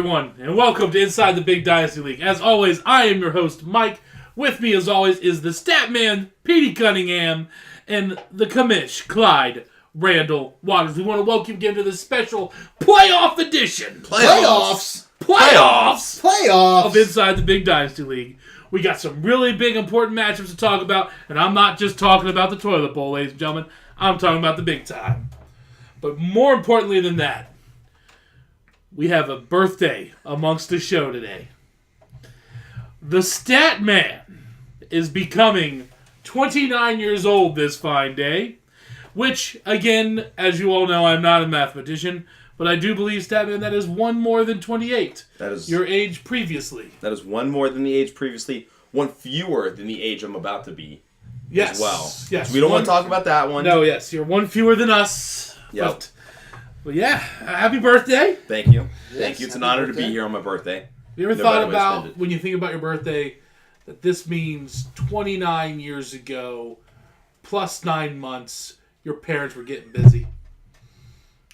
everyone, and welcome to Inside the Big Dynasty League. As always, I am your host, Mike. With me, as always, is the Statman, Petey Cunningham, and the commish, Clyde Randall Waters. We want to welcome you to this special playoff edition. Playoffs Of Inside the Big Dynasty League. We got some really big, important matchups to talk about, and I'm not just talking about the toilet bowl, ladies and gentlemen. I'm talking about the big time. But more importantly than that, we have a birthday amongst the show today. The Stat Man is becoming 29 years old this fine day, which, again, as you all know, I'm not a mathematician, but I do believe, Statman, that is one more than 28. That is your age previously. That is one more than the age previously, one fewer than the age I'm about to be. Yes. As well. Yes. So we don't want to talk about that one. No, yes. You're one fewer than us. Yep. But yeah, happy birthday. Thank you. Yes, Thank you. It's an honor to be here on my birthday. You ever thought about, when you think about your birthday, that this means 29 years ago, plus 9 months, your parents were getting busy?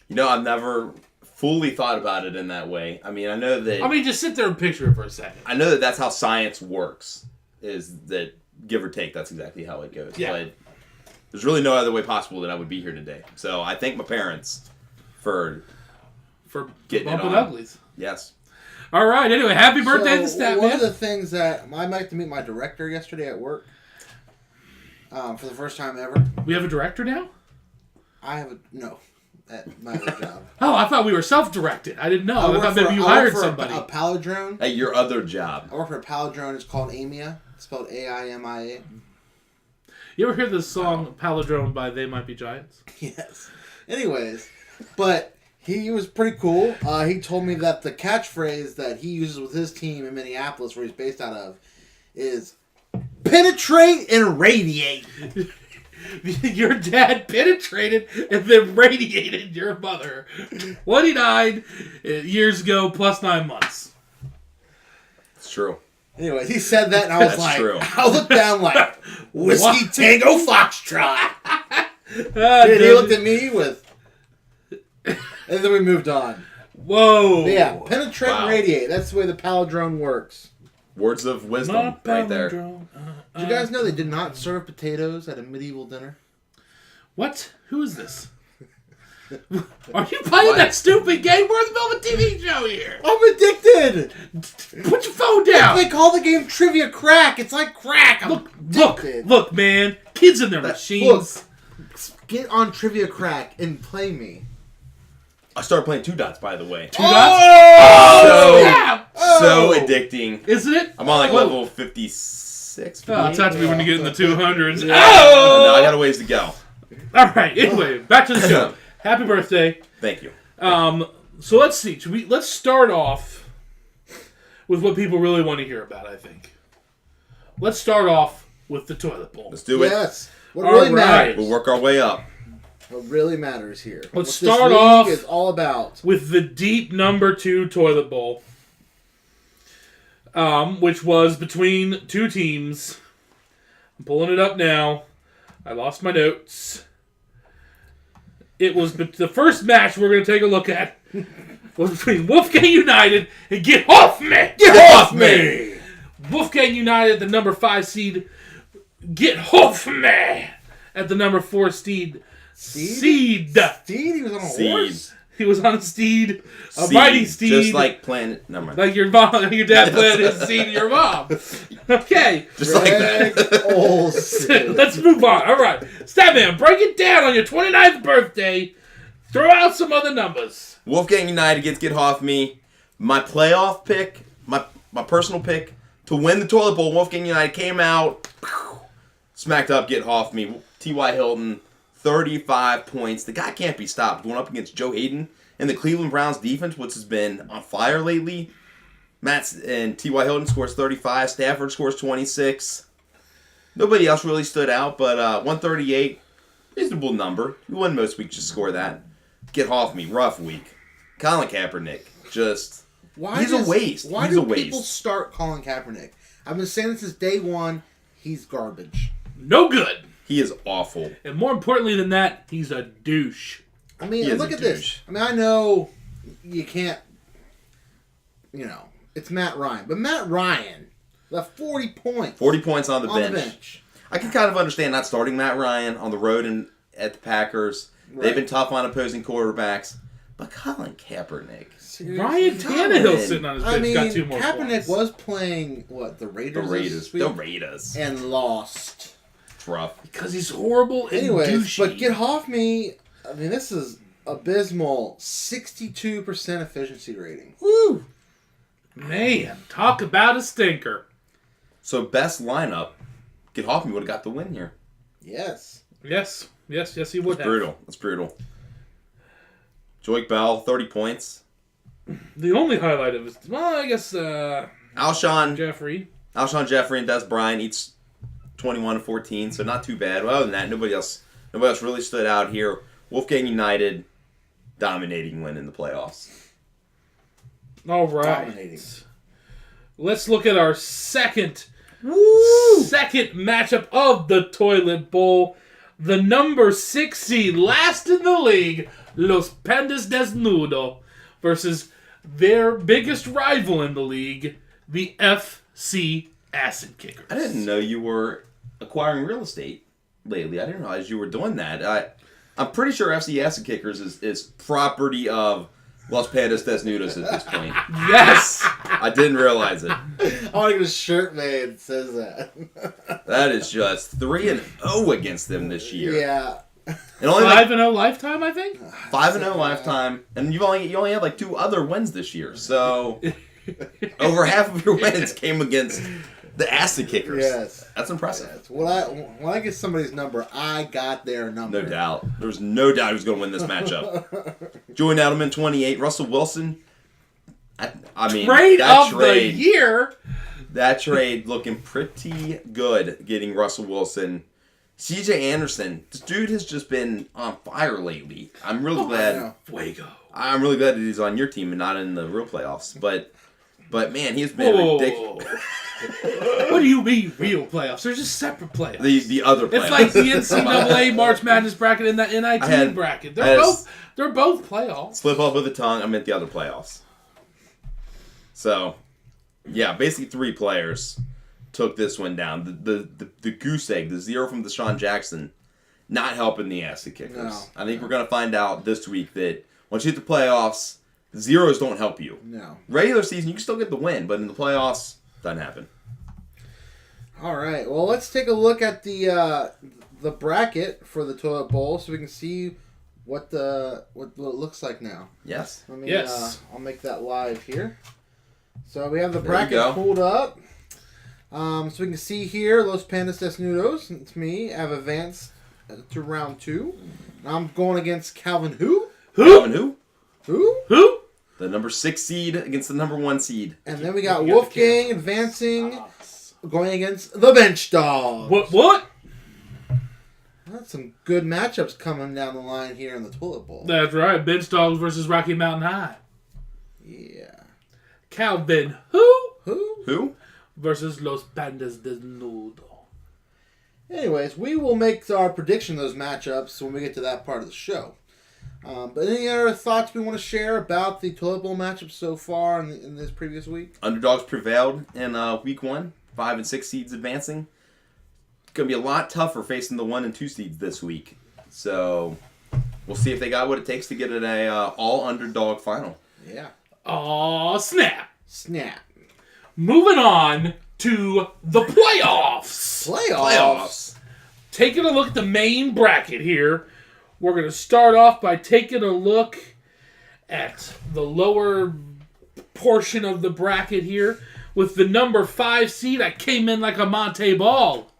You know, I've never fully thought about it in that way. I mean, I know that... just sit there and picture it for a second. I know that that's how science works, is that, give or take, that's exactly how it goes. Yeah. But there's really no other way possible that I would be here today. So I thank my parents for getting bumping it on. uglies. Yes. All right. Anyway, happy birthday to Statman. One of the things that I met to meet my director yesterday at work for the first time ever. We have a director now? No, at my other job. Oh, I thought we were self-directed. I didn't know. I thought maybe you I hired work for somebody. A palindrome. At your other job. I work for a palindrome. It's called AIMIA. It's spelled AIMIA. You ever hear the song Palindrome by They Might Be Giants? Yes. Anyways, but he was pretty cool. He told me that the catchphrase that he uses with his team in Minneapolis, where he's based out of, is penetrate and radiate. Your dad penetrated and then radiated your mother. 29 years ago, plus 9 months. It's true. Anyways, he said that, and I was That's like, true. I looked down like, Whiskey What? Tango Foxtrot. Dude, he looked at me with... And then we moved on. Whoa. But yeah, penetrate and Wow. radiate. That's the way the palindrome works. Words of wisdom right there. Did you guys know they did not serve potatoes at a medieval dinner? What? Who is this? Are you playing that stupid game? We're in the middle of a TV show here. I'm addicted! Put your phone down. They call the game Trivia Crack. It's like crack. I'm addicted. Look, man. Kids in their machines. Look, get on Trivia Crack and play me. I started playing Two Dots, by the way. Two dots? So, snap! so addicting. Isn't it? I'm on like level 56. Oh, it's time to be when you get in the 200s. No, Oh! I got a ways to go. All right. Anyway, back to the show. Happy birthday. Thank you. So let's see. Let's start off with what people really want to hear about, I think. Let's start off with the toilet bowl. Let's do it. Yes. What really matters. We'll work our way up. What really matters here. Let's what start this off league is all about. with the deep number 2 toilet bowl, which was between two teams. I'm pulling it up now. I lost my notes. It was the first match we're going to take a look at was between Wolfgang United and Get Off Me! Get off me! Wolfgang United, the number 5 seed, Get Off Me! At the number 4 seed, Seed. Steed? He was on a Seed. horse? He was on a steed, a Seed. mighty steed. Just like Planet... Never mind. Like your mom, like your dad planted his seed in your mom. Okay. Just like that. Olsen. Let's move on. All right. Statman, break it down on your 29th birthday. Throw out some other numbers. Wolfgang United gets Get Off Me. My playoff pick, my personal pick, to win the toilet bowl, Wolfgang United came out, smacked up Get Off Me. T.Y. Hilton, 35 points. The guy can't be stopped going up against Joe Hayden and the Cleveland Browns defense, which has been on fire lately. And T.Y. Hilton scores 35. Stafford scores 26. Nobody else really stood out, but 138, reasonable number. You win most weeks, just score that. Get Off Me, rough week. Colin Kaepernick, just... he's a waste. Why he's do a waste. people start Colin Kaepernick? I've been saying this since day one. He's garbage. No good. He is awful. And more importantly than that, he's a douche. I mean, He is look a at this. douche. I mean, I know you can't it's Matt Ryan. But Matt Ryan left 40 points. 40 points on the bench. I can kind of understand not starting Matt Ryan on the road and at the Packers. Right. They've been tough on opposing quarterbacks. But Colin Kaepernick. Ryan Tannehill sitting on his bench got 2 more Kaepernick points. was playing, the Raiders? The Raiders. And lost. It's rough. Because he's horrible and douchey. But get off me. This is abysmal. 62% efficiency rating. Woo! Man, talk about a stinker. So best lineup, get off me would have got the win here. Yes. Yes, he would have. That's brutal. Joique Bell, 30 points. The only highlight of his, Alshon Jeffrey and Des Bryant each 21-14, so not too bad. Well, other than that, nobody else really stood out here. Wolfgang United, dominating win in the playoffs. All right. Dominating. Let's look at our second matchup of the Toilet Bowl. The number 6 seed, last in the league, Los Pandas Desnudo, versus their biggest rival in the league, the FC Acid Kickers. I didn't know you were acquiring real estate lately. I didn't realize you were doing that. I'm pretty sure FC Acid Kickers is property of Los Pandas Desnudos at this point. Yes! I didn't realize it. I want to get a shirt made that says that. That is just 3-0 against them this year. Yeah. And only 5-0 lifetime, I think? 5-0 lifetime. And you only had 2 other wins this year. So over half of your wins came against the Acid Kickers. Yes. That's impressive. Yes. When I get somebody's number, I got their number. No doubt. There was no doubt he was going to win this matchup. Julian Edelman, 28. Russell Wilson, trade of the year. That trade looking pretty good, getting Russell Wilson. CJ Anderson, this dude has just been on fire lately. I'm really glad. Fuego. I'm really glad that he's on your team and not in the real playoffs. But man, he's been ridiculous. What do you mean real playoffs? There's just separate playoffs. The other playoffs. It's like the NCAA March Madness bracket and the NIT bracket. They're both playoffs. Slip up with the tongue. I meant the other playoffs. So, yeah, basically 3 players took this one down. The goose egg, the 0 from Deshaun Jackson, not helping the Acid Kickers. No. I think we're going to find out this week that once you hit the playoffs, the zeros don't help you. No. Regular season, you can still get the win, but in the playoffs, doesn't happen. All right. Well, let's take a look at the bracket for the Toilet Bowl so we can see what it looks like now. Yes. I'll make that live here. So we have the bracket pulled up. So we can see here, Los Pandas Desnudos, it's me. I've advanced to round 2. I'm going against Calvin who? Calvin who? Who? The number 6 seed against the number 1 seed. And then we got Wolfgang advancing, going against the Bench Dogs. What? That's some good matchups coming down the line here in the Toilet Bowl. That's right. Bench Dogs versus Rocky Mountain High. Yeah. Calvin Who? Versus Los Pandas Desnudo. Anyways, we will make our prediction of those matchups when we get to that part of the show. But any other thoughts we want to share about the Toilet Bowl matchups so far in this previous week? Underdogs prevailed in week 1. 5 and 6 seeds advancing. It's going to be a lot tougher facing the 1 and 2 seeds this week. So we'll see if they got what it takes to get it a all underdog final. Yeah. Aw, snap. Moving on to the playoffs. Playoffs. Taking a look at the main bracket here. We're going to start off by taking a look at the lower portion of the bracket here. With the number 5 seed, I came in like a Monte Ball.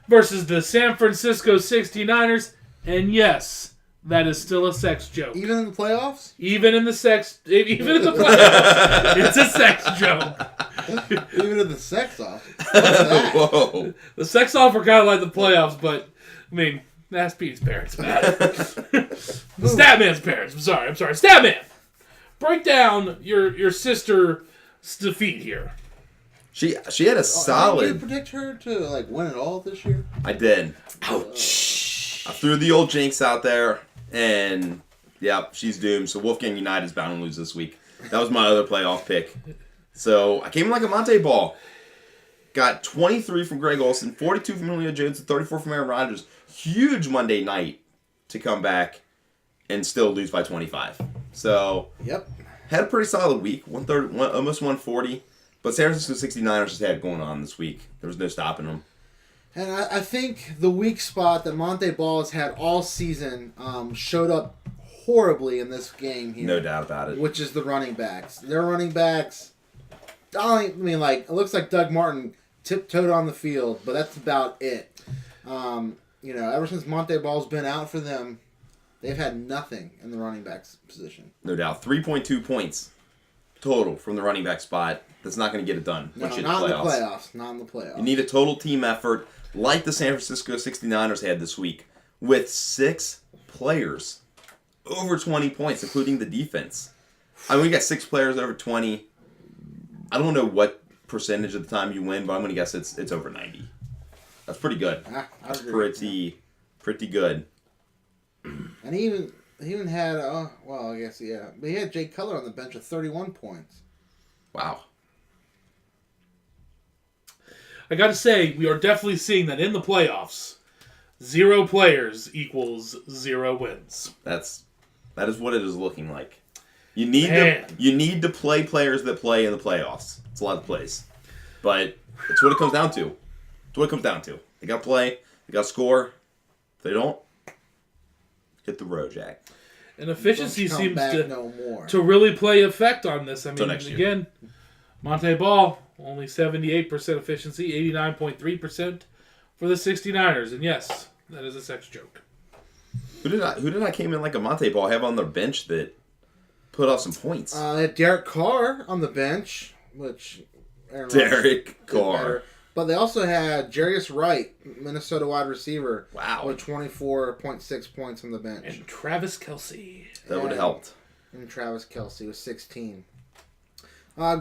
Versus the San Francisco 69ers. And yes, that is still a sex joke. Even in the playoffs? Even in the playoffs. It's a sex joke. Even in the sex off. What's that? Whoa. The sex off are kind of like the playoffs, but, I mean, ask Pete's parents, man. Statman's parents. I'm sorry. Statman, break down your sister's defeat here. She had a solid... Did you predict her to win it all this year? I did. Ouch. I threw the old jinx out there, and Yep, she's doomed. So Wolfgang United is bound to lose this week. That was my other playoff pick. So I came in like a Monte ball. Got 23 from Greg Olson, 42 from Julio Jones, and 34 from Aaron Rodgers. Huge Monday night to come back and still lose by 25. So, yep, had a pretty solid week, almost 140. But San Francisco 69ers just had going on this week. There was no stopping them. And I think the weak spot that Monte Ball has had all season showed up horribly in this game here. No doubt about it. Which is the running backs. Their running backs, it looks like Doug Martin tiptoed on the field, but that's about it. Ever since Monte Ball's been out for them, they've had nothing in the running backs position. No doubt. 3.2 points total from the running back spot. That's not going to get it done. No, not in the playoffs. Not in the playoffs. You need a total team effort like the San Francisco 69ers had this week with 6 players over 20 points, including the defense. We got 6 players over 20. I don't know what percentage of the time you win, but I'm going to guess it's over 90. That's pretty good. That's pretty good. And he even had, I guess, yeah. But he had Jay Cutler on the bench with 31 points. Wow. I got to say, we are definitely seeing that in the playoffs, 0 players equals 0 wins. That is what it is looking like. You need to play players that play in the playoffs. It's a lot of plays, but it's what it comes down to. They got to play. They got to score. If they don't, hit the road, Jack. And efficiency seems to really play effect on this. I mean, again, Monte Ball, only 78% efficiency, 89.3% for the 69ers. And yes, that is a sex joke. Who did I came in like a Monte Ball have on their bench that put off some points? They had Derek Carr on the bench, which... Derek Carr. But they also had Jarius Wright, Minnesota wide receiver. Wow. With 24.6 points on the bench. And Travis Kelce. That would have helped. And Travis Kelce was 16.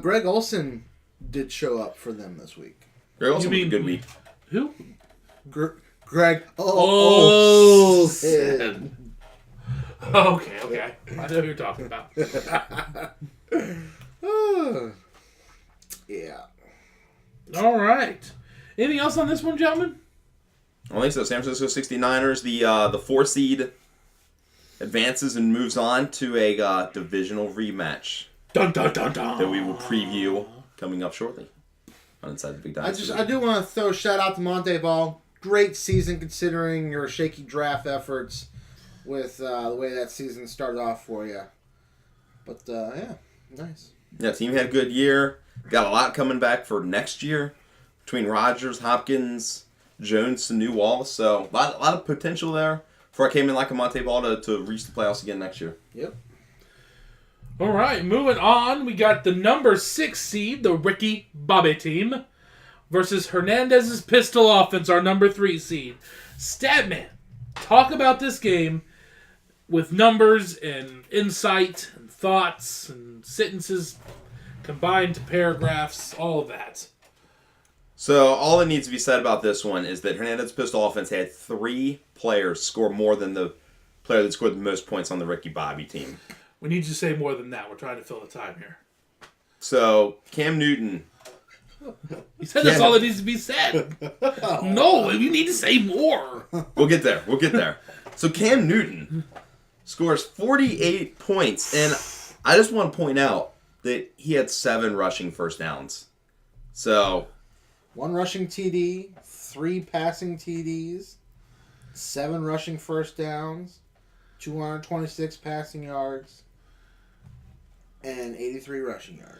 Greg Olson did show up for them this week. Greg Olson was a good week. Who? Greg Olson. Okay. I know who you're talking about. Yeah. All right. Anything else on this one, gentlemen? I think so. San Francisco 69ers, the 4 seed, advances and moves on to a divisional rematch. Dun, dun, dun, dun. That we will preview coming up shortly on Inside the Big Dynasty. I do want to throw a shout out to Monte Ball. Great season considering your shaky draft efforts with the way that season started off for you. But, yeah, nice. Yeah, team had a good year. Got a lot coming back for next year between Rodgers, Hopkins, Jones, and New Wallace. So, a lot of potential there before I came in like a Monte Ball to reach the playoffs again next year. Yep. All right, moving on. We got the number 6 seed, the Ricky Bobby team, versus Hernandez's pistol offense, our number 3 seed. Statman, talk about this game with numbers and insight and thoughts and sentences combined to paragraphs, all of that. So all that needs to be said about this one is that Hernandez's pistol offense had 3 players score more than the player that scored the most points on the Ricky Bobby team. We need you to say more than that. We're trying to fill the time here. So Cam Newton. He said that's all that needs to be said. No, you need to say more. We'll get there. So Cam Newton scores 48 points, and I just want to point out that he had 7 rushing first downs. So 1 rushing TD, 3 passing TDs, 7 rushing first downs, 226 passing yards, and 83 rushing yards.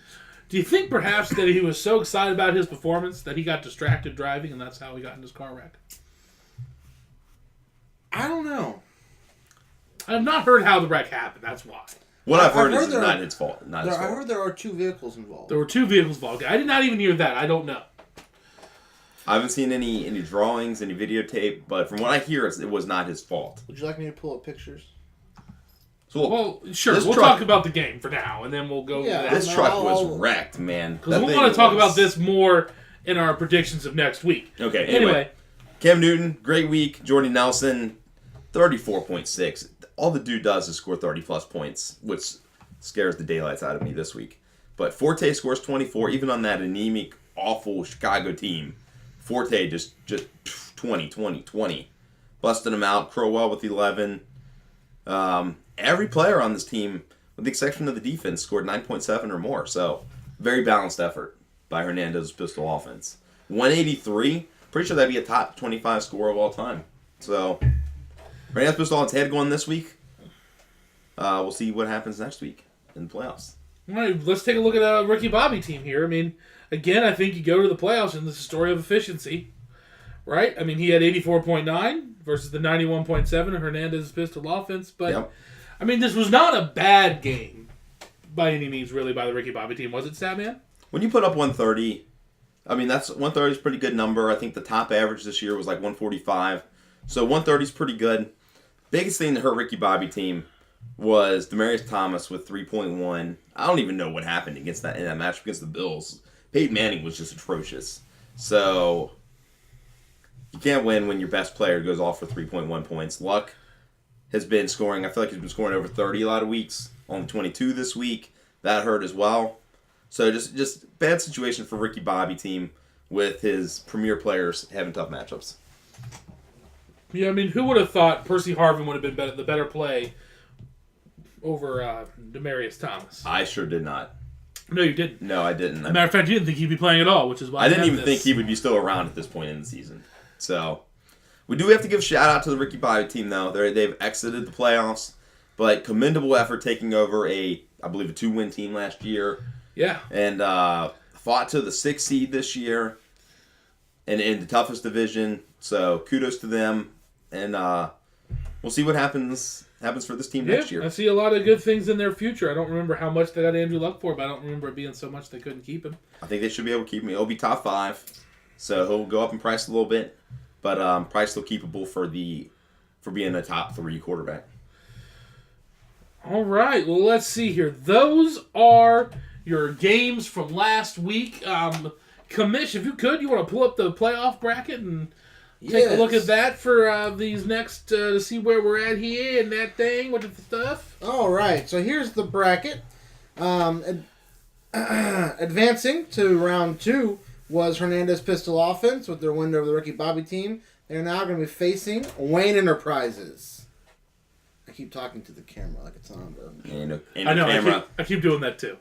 Do you think perhaps that he was so excited about his performance that he got distracted driving and that's how he got in his car wreck? I don't know. I have not heard how the wreck happened. That's why. What I've heard is it's not his fault. I heard there are 2 vehicles involved. There were 2 vehicles involved. I did not even hear that. I don't know. I haven't seen any drawings, any videotape, but from what I hear, it was not his fault. Would you like me to pull up pictures? So, well, sure. We'll talk about the game for now, and then we'll go. Yeah, this truck was wrecked, man. Because we want to talk about this more in our predictions of next week. Okay. Anyway, Cam Newton, great week. Jordy Nelson, 34.6. all the dude does is score 30-plus points, which scares the daylights out of me this week. But Forte scores 24, even on that anemic, awful Chicago team. Forte just 20. Busting him out. Crowell with 11. Every player on this team, with the exception of the defense, scored 9.7 or more. So, very balanced effort by Hernandez's pistol offense. 183. Pretty sure that'd be a top 25 scorer of all time. So, Hernandez pistol offense had going this week. We'll see what happens next week in the playoffs. All right, let's take a look at Ricky Bobby team here. I mean, again, I think you go to the playoffs and this is a story of efficiency, right? I mean, he had 84.9 versus the 91.7 of Hernandez's pistol offense. But, Yep. I mean, this was not a bad game by any means, really, by the Ricky Bobby team. Was it, Statman? When you put up 130, I mean, 130 is a pretty good number. I think the top average this year was like 145. So 130 is pretty good. Biggest thing that hurt Ricky Bobby team was Demaryius Thomas with 3.1. I don't even know what happened against that in that match against the Bills. Peyton Manning was just atrocious. So you can't win when your best player goes off for 3.1 points. Luck has been scoring. I feel like he's been scoring over 30 a lot of weeks. Only 22 this week. That hurt as well. So just bad situation for Ricky Bobby team with his premier players having tough matchups. Yeah, I mean, who would have thought Percy Harvin would have been the better play over Demaryius Thomas? I sure did not. No, you didn't. No, I didn't. As a matter of fact, you didn't think he'd be playing at all, which is why I didn't even think he would be still around at this point in the season. So we do have to give a shout out to the Ricky Bobby team, though. They've exited the playoffs, but commendable effort taking over I believe, a 2-win team last year. Yeah. And fought to the 6th seed this year and in the toughest division. So kudos to them. And we'll see what happens for this team next year. I see a lot of good things in their future. I don't remember how much they got Andrew Luck for, but I don't remember it being so much they couldn't keep him. I think they should be able to keep him. He'll be top 5. So he'll go up in price a little bit. But price still keepable for being a top 3 quarterback. All right. Well, let's see here. Those are your games from last week. Commish, if you could, you want to pull up the playoff bracket and take a look at that for these next, to see where we're at here and that thing with the stuff. All right, so here's the bracket. Advancing to round 2 was Hernandez Pistol Offense with their win over the Ricky Bobby team. They're now going to be facing Wayne Enterprises. I keep talking to the camera like it's on. I know. I keep doing that too.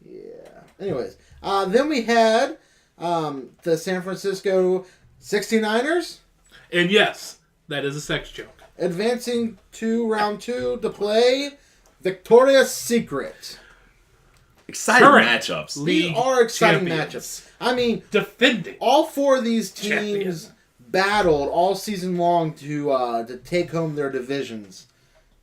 Yeah. Anyways, then we had the San Francisco 69ers. And yes, that is a sex joke. Advancing to round 2 to play Victoria's Secret. Exciting matchups. These are exciting matchups. I mean, defending. All 4 of these teams battled all season long to take home their divisions.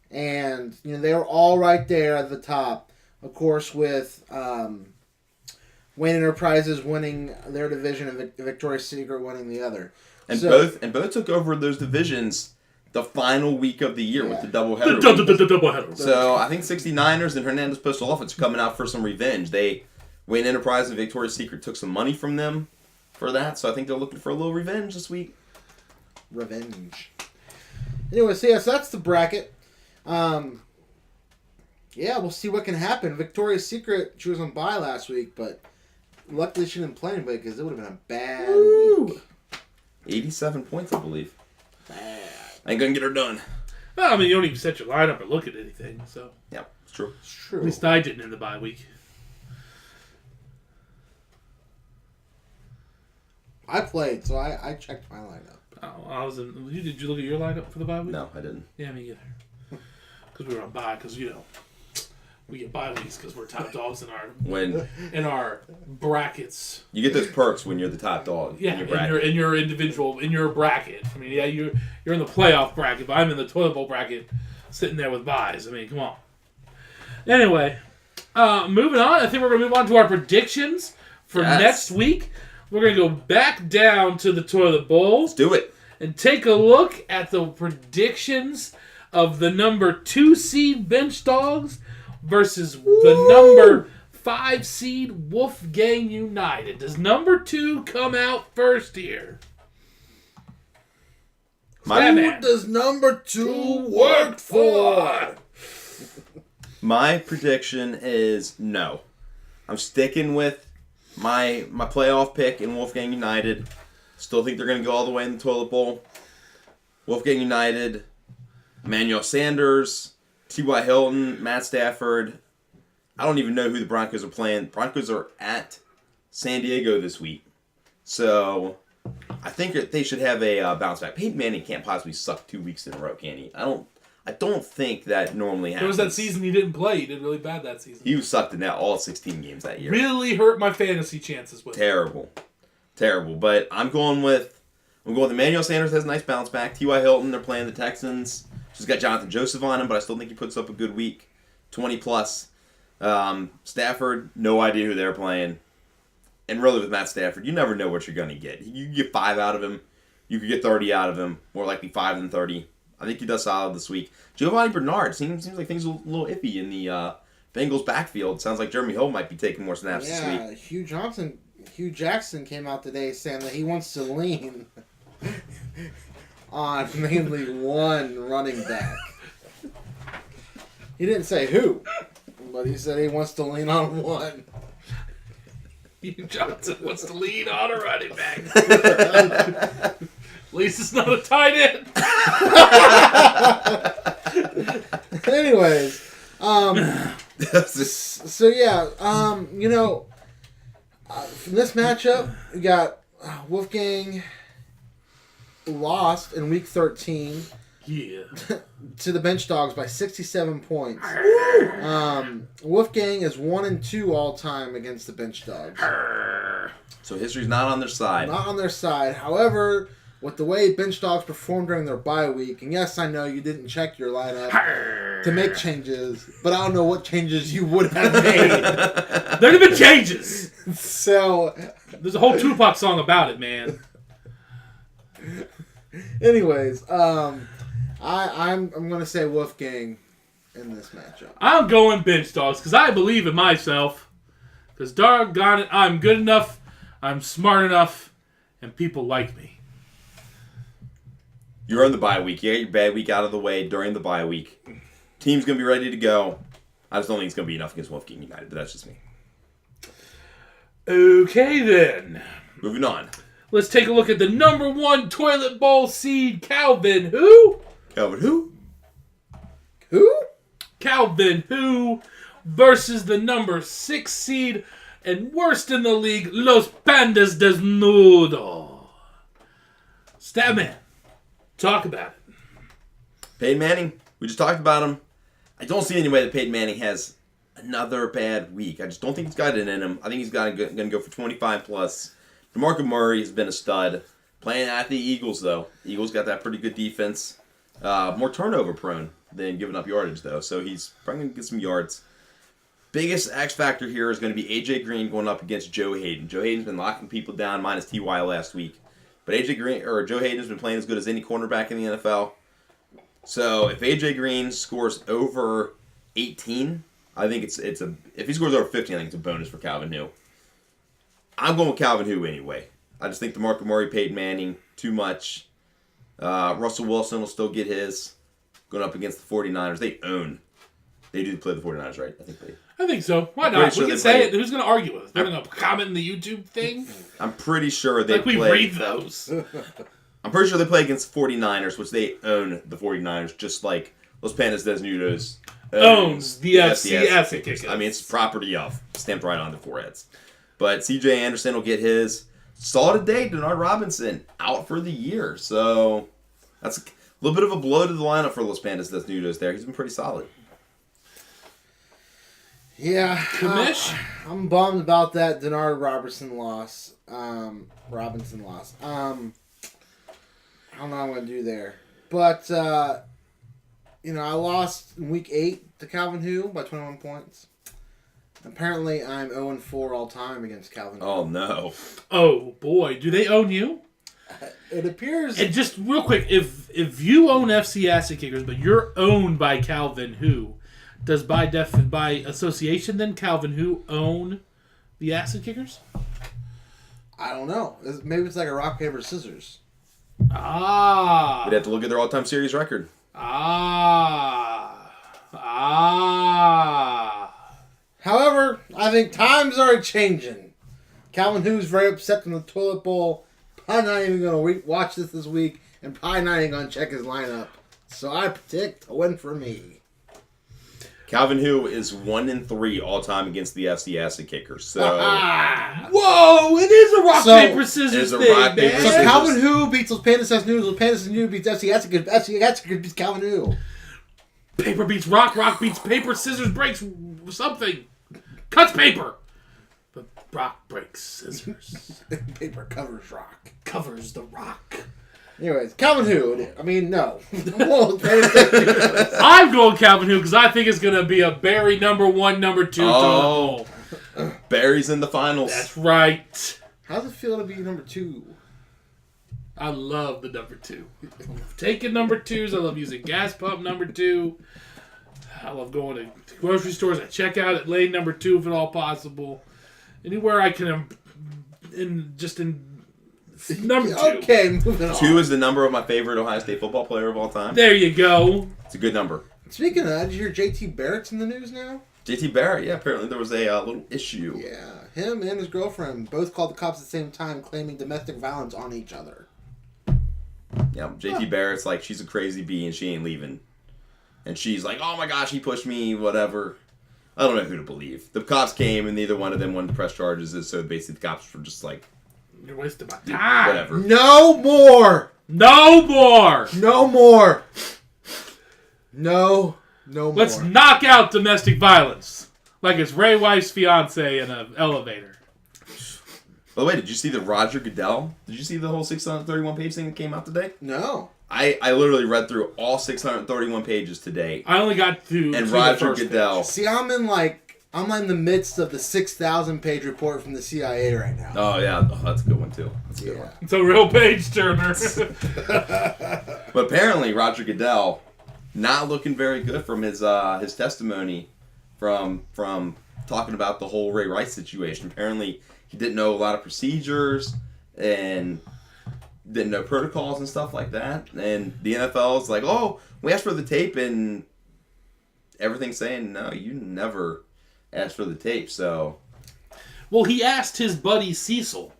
And, they were all right there at the top. Of course, with Wayne Enterprises winning their division and Victoria's Secret winning the other. And both took over those divisions the final week of the year with the doubleheader. The doubleheader. So I think 69ers and Hernandez Pistol Offense are coming out for some revenge. Wayne Enterprise and Victoria's Secret took some money from them for that, so I think they're looking for a little revenge this week. Revenge. Anyway, so that's the bracket. We'll see what can happen. Victoria's Secret, she was on bye last week, but luckily she didn't play anybody because it would have been a bad week. 87 points, I believe. Bad. I ain't gonna get her done. Well, I mean, you don't even set your lineup or look at anything, so. Yeah, it's true. It's true. At least I didn't in the bye week. I played, so I checked my lineup. Oh, did you look at your lineup for the bye week? No, I didn't. Yeah, me either. Because we were on bye, because, we get bye weeks because we're top dogs in our brackets. You get those perks when you're the top dog. Yeah, in your bracket. I mean, you're in the playoff bracket, but I'm in the toilet bowl bracket, sitting there with buys. I mean, come on. Anyway, moving on. I think we're gonna move on to our predictions for next week. We're gonna go back down to the toilet bowl. Let's do it. And take a look at the predictions of the number 2 seed Bench Dogs versus the number 5 seed Wolfgang United. Does number 2 come out first here? Who does number 2 work for? My prediction is no. I'm sticking with my playoff pick in Wolfgang United. Still think they're going to go all the way in the toilet bowl. Wolfgang United, Emmanuel Sanders, T.Y. Hilton, Matt Stafford. I don't even know who the Broncos are playing. Broncos are at San Diego this week. So I think that they should have a bounce back. Peyton Manning can't possibly suck 2 weeks in a row, can he? I don't think that normally happens. There was that season he didn't play. He did really bad that season. He sucked in all 16 games that year. Really hurt my fantasy chances with Terrible. But I'm going with Emmanuel Sanders has a nice bounce back. T.Y. Hilton, they're playing the Texans. Just got Jonathan Joseph on him, but I still think he puts up a good week. 20 plus. Stafford, no idea who they're playing. And really with Matt Stafford, you never know what you're going to get. You get 5 out of him. You could get 30 out of him. More likely 5 than 30. I think he does solid this week. Giovanni Bernard, seems like things are a little iffy in the Bengals backfield. Sounds like Jeremy Hill might be taking more snaps this week. Hugh Jackson came out today saying that he wants to lean on mainly one running back. He didn't say who, but he said he wants to lean on one. Hugh Johnson wants to lean on a running back. At least it's not a tight end. Anyways, so yeah, from this matchup, we got Wolfgang lost in week 13. Yeah. To the Bench Dogs by 67 points. Wolfgang is 1-2 all time against the Bench Dogs. So history's not on their side. Not on their side. However, with the way Bench Dogs performed during their bye week, and yes, I know you didn't check your lineup to make changes, but I don't know what changes you would have made. There have been changes. So there's a whole Tupac song about it, man. Anyways, I'm going to say Wolfgang in this matchup. I'm going Bench Dogs because I believe in myself. Because doggone it, I'm good enough, I'm smart enough, and people like me. You're on the bye week. You get your bad week out of the way during the bye week. Team's going to be ready to go. I just don't think it's going to be enough against Wolfgang United, but that's just me. Okay, then. Moving on. Let's take a look at the number 1 toilet bowl seed, Calvin who? Calvin who? Who? Calvin who versus the number 6 seed and worst in the league, Los Pandas Desnudo. Statman, talk about it. Peyton Manning, we just talked about him. I don't see any way that Peyton Manning has another bad week. I just don't think he's got it in him. I think he's going to go for 25 plus. DeMarco Murray has been a stud. Playing at the Eagles, though. Eagles got that pretty good defense. More turnover prone than giving up yardage, though. So he's probably going to get some yards. Biggest X factor here is going to be A.J. Green going up against Joe Hayden. Joe Hayden's been locking people down, minus T.Y. last week. But Joe Hayden has been playing as good as any cornerback in the NFL. So if A.J. Green scores over 18, I think if he scores over 15, I think it's a bonus for Calvin Who. I'm going with Calvin Who anyway. I just think DeMarco Murray, Peyton Manning, too much. Russell Wilson will still get his. Going up against the 49ers. They do play the 49ers, right? I think so. Why not? We can say it. Who's going to argue with us? They're going to comment in the YouTube thing? I'm pretty sure they play. We read those. I'm pretty sure they play against 49ers, which they own the 49ers, just like Los Pandas Desnudos owns the FCS Kickers. I mean, it's property of. Stamped right on the foreheads. But C.J. Anderson will get his. Saw today, Denard Robinson out for the year. So that's a little bit of a blow to the lineup for Los Pandas Desnudos there. He's been pretty solid. Yeah. Commish? I'm bummed about that Denard Robinson loss. I don't know what I'm going to do there. But, I lost in week 8 to Calvin Who by 21 points. Apparently, I'm 0-4 all time against Calvin Who. Oh, no. Oh, boy. Do they own you? It appears... And just real quick, if you own FC Asset Kickers, but you're owned by Calvin Who, does by association then Calvin Who own the Asset Kickers? I don't know. Maybe it's like a rock, paper, scissors. We'd have to look at their all-time series record. However, I think times are changing. Calvin Who's very upset in the toilet bowl. Probably not even going to watch this week, and probably not even going to check his lineup. So I predict a win for me. Calvin Who is 1-3 all-time against the FC Acid Kickers. So, whoa! It is a rock paper scissors thing, man. So Calvin Who beats Los Pandas News. Los Pandas News beats FC Acid Kickers. FC Acid Kickers beats Calvin Who. Paper beats rock. Rock beats paper. Scissors breaks something. Cuts paper. But rock breaks scissors. Paper covers rock. Covers the rock. Anyways, Calvin Who. I mean, no. I'm going Calvin Who because I think it's going to be a Barry number 1, number 2. Oh, Barry's in the finals. That's right. How's it feel to be number 2? I love the number 2. I love taking number 2s. I love using gas pump number 2. I love going to grocery stores. I check out at lane number 2 if at all possible. Anywhere I can, in number 2. Okay, moving on. 2 is the number of my favorite Ohio State football player of all time. There you go. It's a good number. Speaking of that, did you hear JT Barrett's in the news now? JT Barrett, yeah, apparently there was a little issue. Yeah, him and his girlfriend both called the cops at the same time claiming domestic violence on each other. Yeah, JT Barrett's like, she's a crazy bee and she ain't leaving. And she's like, oh my gosh, he pushed me, whatever. I don't know who to believe. The cops came and neither one of them wanted to press charges, so basically the cops were just like, you're wasting my time. Whatever. No more! No more! No more! No more. Let's knock out domestic violence. Like it's Ray Wife's fiance in an elevator. By the way, did you see the Roger Goodell? Did you see the whole 631-page thing that came out today? No. I literally read through all 631 pages today. I only got to And to Roger the first Goodell. page. See, I'm in the midst of the 6,000-page report from the CIA right now. Oh, yeah. Oh, that's a good one, too. That's a good one. It's a real page turner. But apparently, Roger Goodell, not looking very good from his testimony from talking about the whole Ray Rice situation. Apparently, he didn't know a lot of procedures and didn't know protocols and stuff like that. And the NFL is like, oh, we asked for the tape, and everything's saying, no, you never asked for the tape. So, well, he asked his buddy Cecil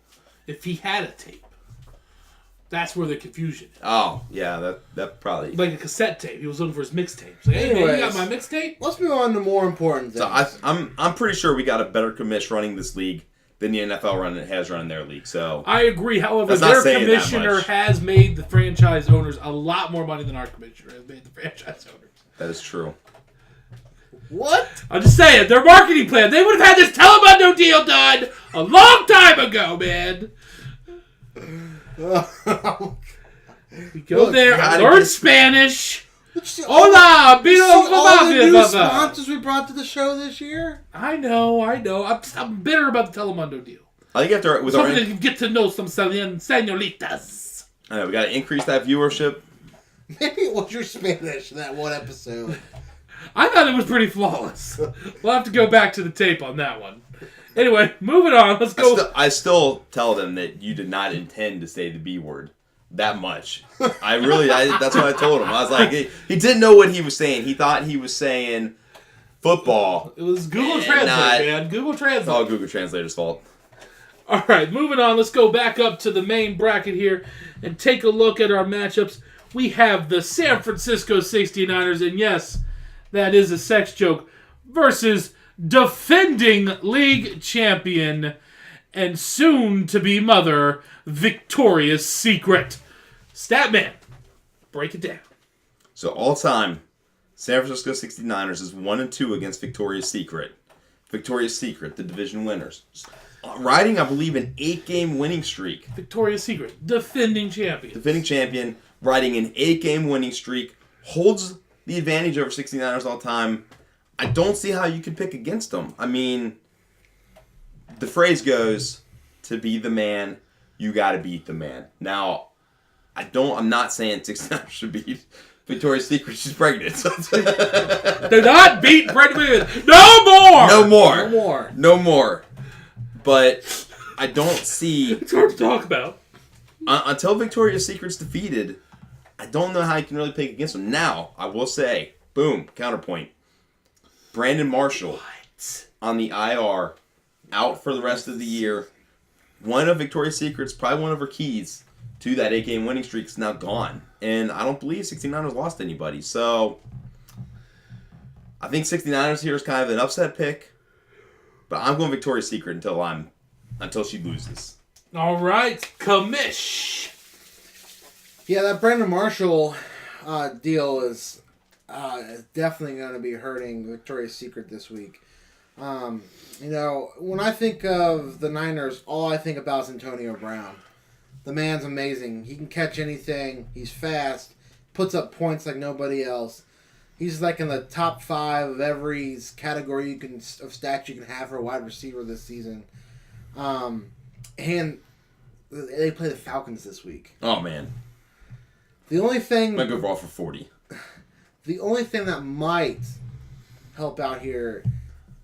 if he had a tape. That's where the confusion is. oh yeah, that probably. Like a cassette tape. He was looking for his mixtape. Like, hey, man, you got my mixtape? Let's move on to more important things. So I'm pretty sure we got a better commish running this league than the NFL has run in their league. So I agree. However, That's not their saying that commissioner much. has made the franchise owners a lot more money than our commissioner has made the franchise owners. that is true. What? I'm just saying, their marketing plan, they would have had this Telemundo deal done a long time ago, man. We go Look, there, gotta learn get- Spanish. Hola! Hola, Bino all the new Baba. sponsors we brought to the show this year? I know. I'm bitter about the Telemundo deal. I think after with our, Something to get to know some senoritas. I know we got to increase that viewership. Maybe it was your Spanish in that one episode. I thought it was pretty flawless. We'll have to go back to the tape on that one. Anyway, moving on. Let's go. I still tell them that you did not intend to say the B word that much. That's what I told him. I was like, he didn't know what he was saying. He thought he was saying football. It was Google And Translate, man. Google Translate. It's all Google Translator's fault. All right, moving on. Let's go back up to the main bracket here and take a look at our matchups. We have the San Francisco 69ers, and yes, that is a sex joke, versus defending league champion and soon-to-be mother, Victoria's Secret. Statman, break it down. So all time, San Francisco 69ers is 1-2 against Victoria's Secret. Victoria's Secret, the division winners. Riding, I believe, an 8-game winning streak. Victoria's Secret, defending champion. Defending champion, riding an 8-game winning streak, holds the advantage over 69ers all time. I don't see how you could pick against them. I mean, the phrase goes, to be the man, you got to beat the man. Now, I'm not saying 69ers should beat Victoria's Secret. She's pregnant. Do not beat pregnant women. No more! No more. But I don't see... It's hard to talk about. Until Victoria's Secret's defeated, I don't know how you can really pick against them. Now, I will say, boom, counterpoint. Brandon Marshall on the IR, out for the rest of the year. One of Victoria's Secret's, probably one of her keys to that 8-game winning streak is now gone. And I don't believe 69ers lost anybody. So, I think 69ers here is kind of an upset pick. But I'm going Victoria's Secret until she loses. All right, Commish. Yeah, that Brandon Marshall deal is definitely going to be hurting Victoria's Secret this week. When I think of the Niners, all I think about is Antonio Brown. The man's amazing. He can catch anything. He's fast. Puts up points like nobody else. He's like in the top 5 of every category of stats you can have for a wide receiver this season. And they play the Falcons this week. Oh, man. The only thing... Might go for 40. The only thing that might help out here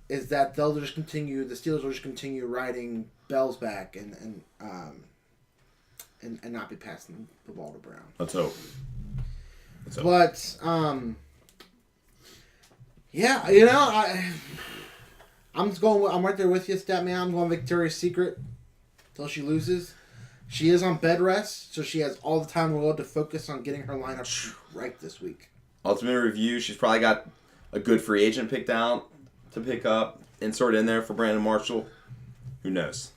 is that the Steelers will just continue riding Bell's back and not be passing the ball to Brown. Let's hope. But, yeah, I'm right there with you, Statman. I'm going Victoria's Secret until she loses. She is on bed rest, so she has all the time in the world to focus on getting her lineup right this week. Ultimate review, she's probably got a good free agent picked out to pick up, insert in there for Brandon Marshall. Who knows?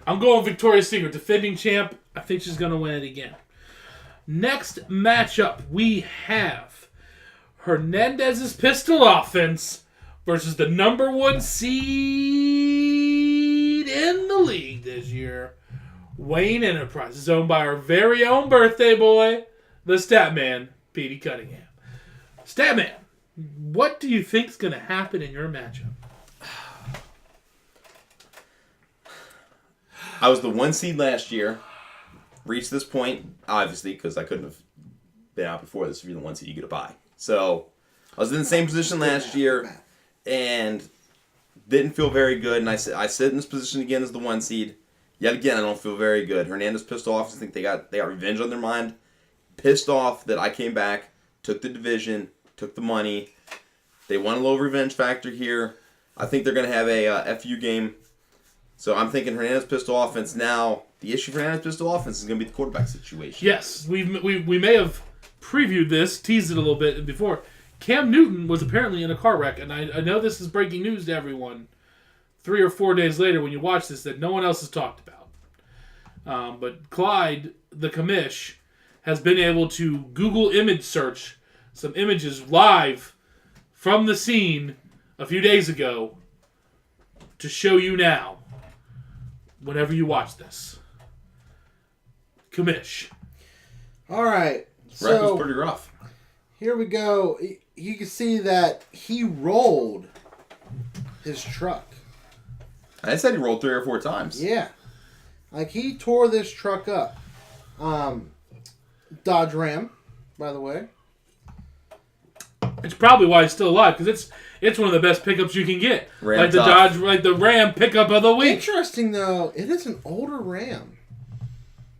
I'm going Victoria's Secret, defending champ. I think she's going to win it again. Next matchup, we have Hernandez's pistol offense versus the number 1 seed in the league this year, Wayne Enterprises, owned by our very own birthday boy, the Statman, Petey Cunningham. Statman, what do you think is going to happen in your matchup? I was the 1 seed last year. Reached this point, obviously, because I couldn't have been out before this. If you're the 1 seed, you get a bye. So, I was in the same position last year and didn't feel very good. And I sit in this position again as the 1 seed. Yet again, I don't feel very good. Hernandez pissed off. I think they got revenge on their mind. Pissed off that I came back, took the division, took the money. They want a low revenge factor here. I think they're going to have a FU game. So I'm thinking Hernandez pistol offense. Now, the issue for Hernandez pistol offense is going to be the quarterback situation. Yes, we may have previewed this, teased it a little bit before. Cam Newton was apparently in a car wreck, and I know this is breaking news to everyone 3 or 4 days later when you watch this that no one else has talked about. But Clyde, the commish, has been able to Google image search some images live from the scene a few days ago to show you now whenever you watch this. Commish. All right. Wreck was pretty rough. Here we go. You can see that he rolled his truck. I said he rolled 3 or 4 times. Yeah. Like, he tore this truck up. Dodge Ram, by the way. It's probably why he's still alive, because it's one of the best pickups you can get. Ram like the tough. Dodge, like the Ram pickup of the week. Interesting, though, it is an older Ram.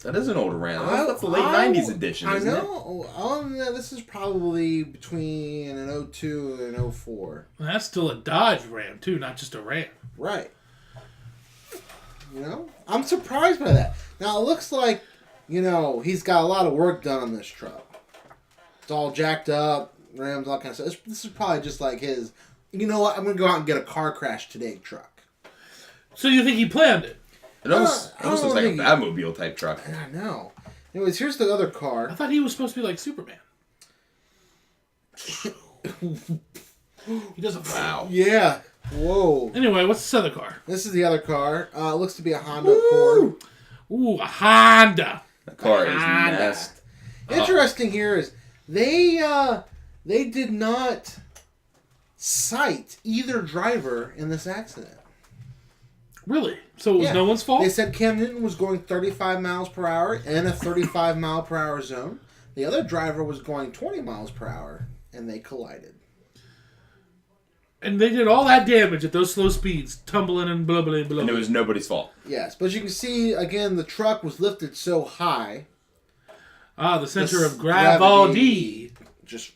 That is an older Ram. That's the late 90s edition, isn't it? I know. This is probably between an 02 and an 04. Well, that's still a Dodge Ram, too, not just a Ram. Right. I'm surprised by that. Now, it looks like, he's got a lot of work done on this truck. It's all jacked up, rims, all kind of stuff. This is probably just like his, you know what, I'm going to go out and get a car crash today truck. So you think he planned it? It almost looks like a Batmobile type truck. I know. Anyways, here's the other car. I thought he was supposed to be like Superman. He doesn't. Wow. Yeah. Whoa. Anyway, what's this other car? This is the other car. It looks to be a Honda Accord. Ooh, a Honda. The car is messed. Interesting here is they did not cite either driver in this accident. Really? So it was no one's fault? They said Cam Newton was going 35 miles per hour in a 35 mile per hour zone. The other driver was going 20 miles per hour, and they collided. And they did all that damage at those slow speeds, tumbling and blah, blah, blah. And it was nobody's fault. Yes, but you can see, again, the truck was lifted so high. The center of gravity. Just...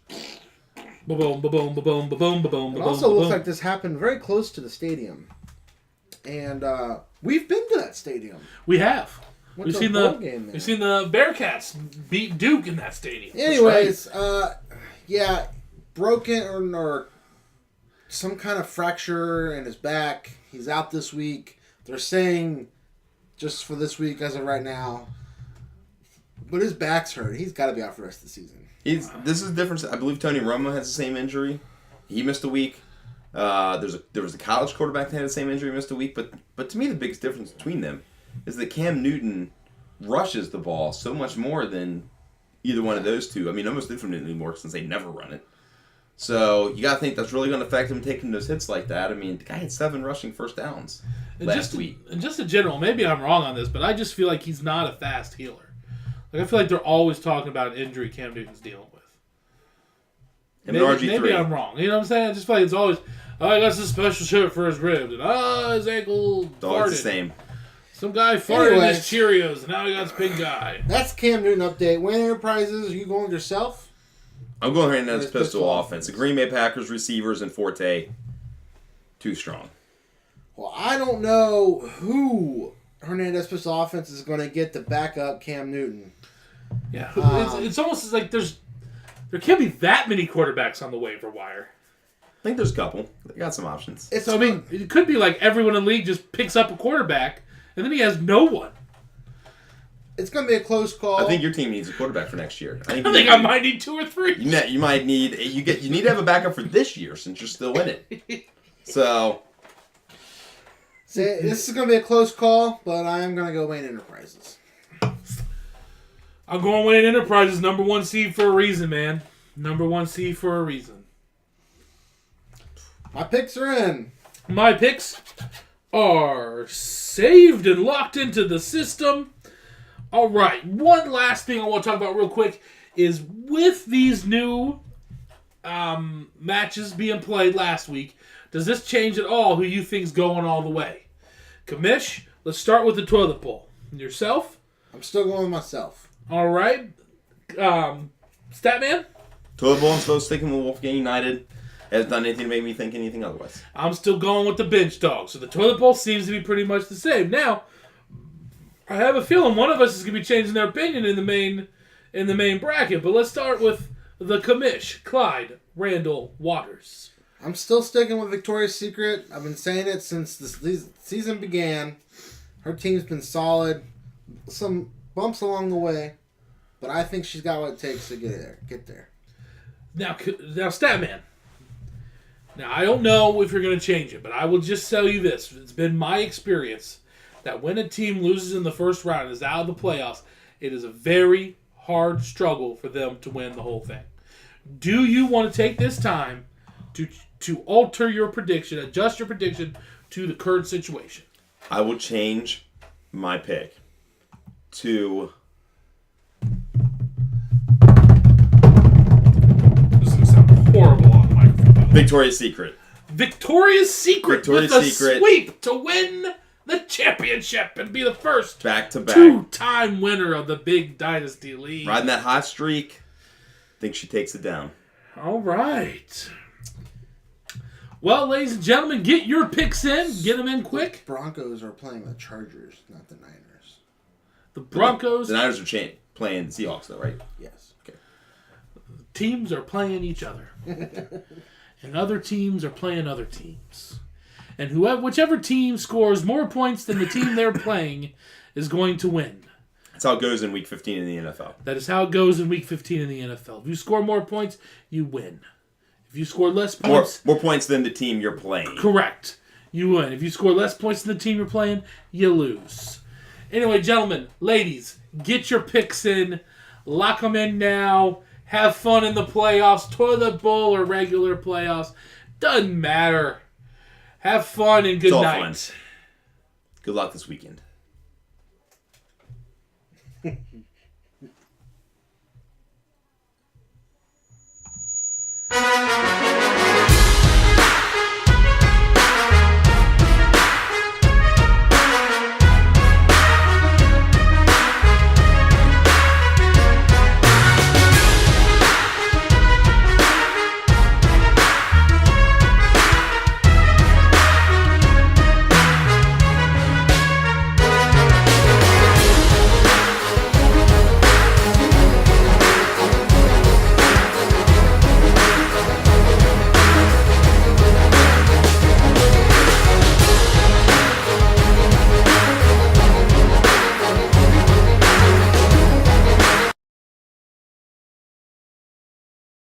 Ba-boom, ba-boom, ba-boom, ba-boom, ba-boom, It also looks like this happened very close to the stadium. And we've been to that stadium. We have. We've seen the Bearcats beat Duke in that stadium. Anyways, broken or some kind of fracture in his back. He's out this week. They're saying just for this week as of right now. But his back's hurt. He's got to be out for the rest of the season. This is different. I believe Tony Romo has the same injury. He missed a week. There was a college quarterback that had the same injury, missed a week. But to me, the biggest difference between them is that Cam Newton rushes the ball so much more than either one of those two. I mean, almost infinitely more since they never run it. So you got to think that's really going to affect him taking those hits like that. I mean, the guy had 7 rushing first downs last week. And just in general, maybe I'm wrong on this, but I just feel like he's not a fast healer. Like, I feel like they're always talking about an injury Cam Newton's dealing with. And RG3. Maybe I'm wrong. You know what I'm saying? I just feel like it's always, I got some special shit for his ribs. And, his ankle It's always farted. the same. Some guy farted in his Cheerios, and now he got this big guy. That's Cam Newton update. Wayne Enterprises, are you going yourself? I'm going Hernandez pistol offense. The Green Bay Packers receivers and Forte, too strong. Well, I don't know who Hernandez pistol offense is going to get to back up Cam Newton. Yeah, it's almost like there can't be that many quarterbacks on the waiver wire. I think there's a couple. They got some options. So, I mean, it could be like everyone in the league just picks up a quarterback, and then he has no one. It's going to be a close call. I think your team needs a quarterback for next year. I think I might need 2 or 3. You might need you need to have a backup for this year since you're still in it. So this is going to be a close call, but I am going to go Wayne Enterprises. I'm going Wayne Enterprises, number 1 seed for a reason, man. Number 1 seed for a reason. My picks are in. My picks are saved and locked into the system. All right, one last thing I want to talk about real quick is with these new matches being played last week, does this change at all who you think's going all the way? Kamish, let's start with the toilet bowl. Yourself? I'm still going with myself. All right. Statman? toilet bowl, I'm still sticking with Wolfgang United. Hasn't done anything to make me think anything otherwise. I'm still going with the bench dog. So the toilet bowl seems to be pretty much the same. Now, I have a feeling one of us is going to be changing their opinion in the main bracket. But let's start with the commish, Clyde Randall Waters. I'm still sticking with Victoria's Secret. I've been saying it since the season began. Her team's been solid. Some bumps along the way, but I think she's got what it takes to get there. Now, Statman. Now, I don't know if you're going to change it, but I will just tell you this. It's been my experience that when a team loses in the first round and is out of the playoffs, it is a very hard struggle for them to win the whole thing. Do you want to take this time to alter your prediction, adjust your prediction to the current situation? I will change my pick to... This is going to sound horrible on the microphone. Victoria's Secret. Victoria's Secret Victoria's with a Secret. sweep to win the championship and be the first Back-to-back. two-time winner of the big Dynasty League. Riding that hot streak. Think she takes it down. All right. Well, ladies and gentlemen, get your picks in. Get them in quick. The Broncos are playing the Chargers, not the Niners. The Broncos. The Niners are playing the Seahawks, though, right? Yes. Okay. Teams are playing each other. And other teams are playing other teams. And whichever team scores more points than the team they're playing is going to win. That's how it goes in Week 15 in the NFL. That is how it goes in Week 15 in the NFL. If you score more points, you win. If you score less points... More points than the team you're playing. Correct. You win. If you score less points than the team you're playing, you lose. Anyway, gentlemen, ladies, get your picks in. Lock them in now. Have fun in the playoffs. Toilet bowl or regular playoffs. Doesn't matter. Have fun and good night. Fun. Good luck this weekend.